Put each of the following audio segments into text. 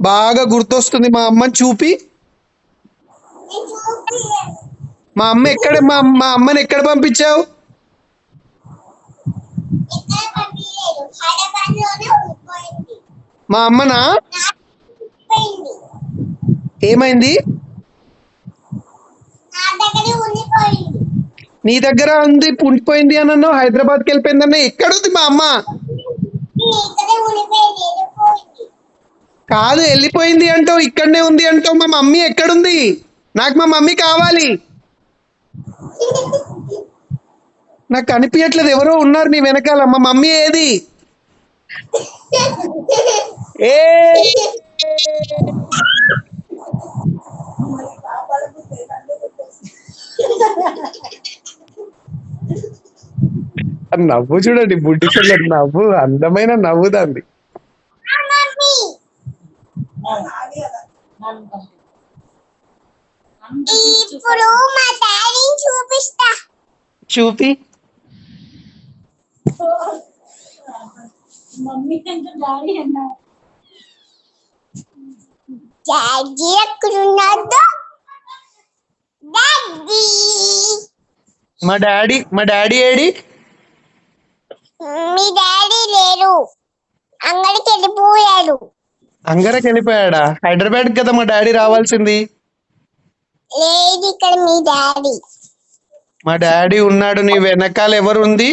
బాగా గుర్తొస్తుంది మా అమ్మని చూపి. మా అమ్మ ఎక్కడ మా అమ్మని ఎక్కడ పంపించావు? మా అమ్మనా? ఏమైంది? నీ దగ్గర ఉంది ఉండిపోయింది అని అన్నావు, హైదరాబాద్కి వెళ్ళిపోయింది అన్న. ఎక్కడుంది మా అమ్మ? కాదు, వెళ్ళిపోయింది అంటావు, ఇక్కడనే ఉంది అంటావు. మా మమ్మీ ఎక్కడుంది? నాకు మా మమ్మీ కావాలి. నాకు కనిపించట్లేదు, ఎవరో ఉన్నారు నీ వెనకాల. మా మమ్మీ ఏది? ఏ నవ్వు చూడండి, బుడ్డి పిల్లలు నవ్వు, అందమైన నవ్వు దాన్ని. ఇప్పుడు మా డాడీని చూపిస్తా. చూపి. మమ్మీ అంటే డాడీ అన్నా. డాడీ ఎక్కడున్నాడు? డాడీ. మా డాడీ ఏడి? మీ డాడీ లేరు, అంగడికి వెళ్ళిపోయాడు. అంగరకి వెళ్ళిపోయాడా? హైదరాబాద్ కదా మా డాడీ రావాల్సింది. లేదు, ఇక్కడ మీ డాడీ. మా డాడీ ఉన్నాడు. నీ వెనకాల ఎవరు ఉంది?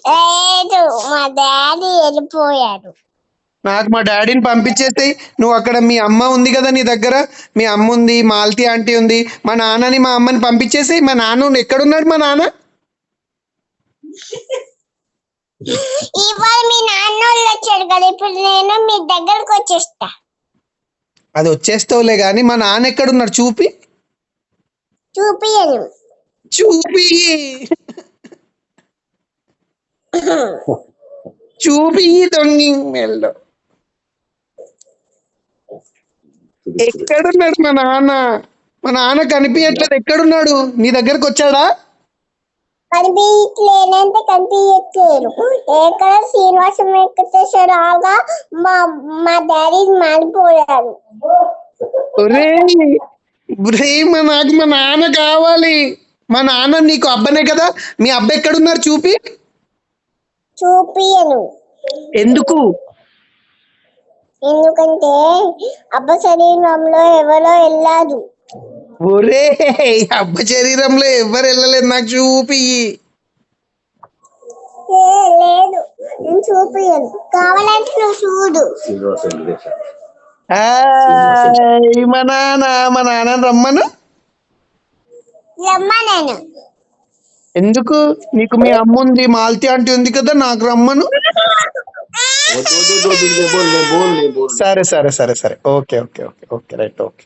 లేదు, మా డాడీ వెళ్ళిపోయాడు. నాకు మా డాడీని పంపించేస్తాయి. నువ్వు అక్కడ మీ అమ్మ ఉంది కదా నీ దగ్గర, మీ అమ్మ ఉంది, మాలతి ఆంటీ ఉంది, మా నాన్నని మా అమ్మని పంపించేసాయి. మా నాన్న ఎక్కడున్నాడు? మా నాన్న ఇవాళ మీ నాన్న వాళ్ళు వచ్చాడు కదా, ఇప్పుడు నేను మీ దగ్గరకు వచ్చేస్తా. అది వచ్చేస్తావులే గాని మా నాన్న ఎక్కడున్నాడు? చూపి. చూపియను. చూపి. చూపి దొంగి మెల్లో. ఎక్కడున్నాడు మా నాన్న? మా నాన్న కనిపించట్లేదు, ఎక్కడున్నాడు? నీ దగ్గరకు వచ్చాడా? కనిపించలేనంటే కనిపించట్లేదు. ఎక్కడ శ్రీనివాసం వెంకటేశ్వరరావుగా మా మా డాడీ మారిపోయాడు. నాకు మా నాన్న కావాలి. మా నాన్న నీకు అబ్బనే కదా, మీ అబ్బ ఎక్కడున్నారు? చూపి. చూపియను. ఎందుకు? ఎందుకంటే అబ్బ శరీరంలో ఎవరో వెళ్ళారు. ఒరే, అబ్బ శరీరంలో ఎవరు వెళ్ళలేదు, నాకు చూపి. లేదు, నేను చూపియను. కావాలంటే నువ్వు చూడు. మా నాన్న రమ్మను. రమ్మను. ఎందుకు? నీకు మీ అమ్మ ఉంది, మాలతి ఆంటీ ఉంది కదా, నాకు రమ్మను. సరే సరే సరే సరే, okay okay okay okay, right, okay.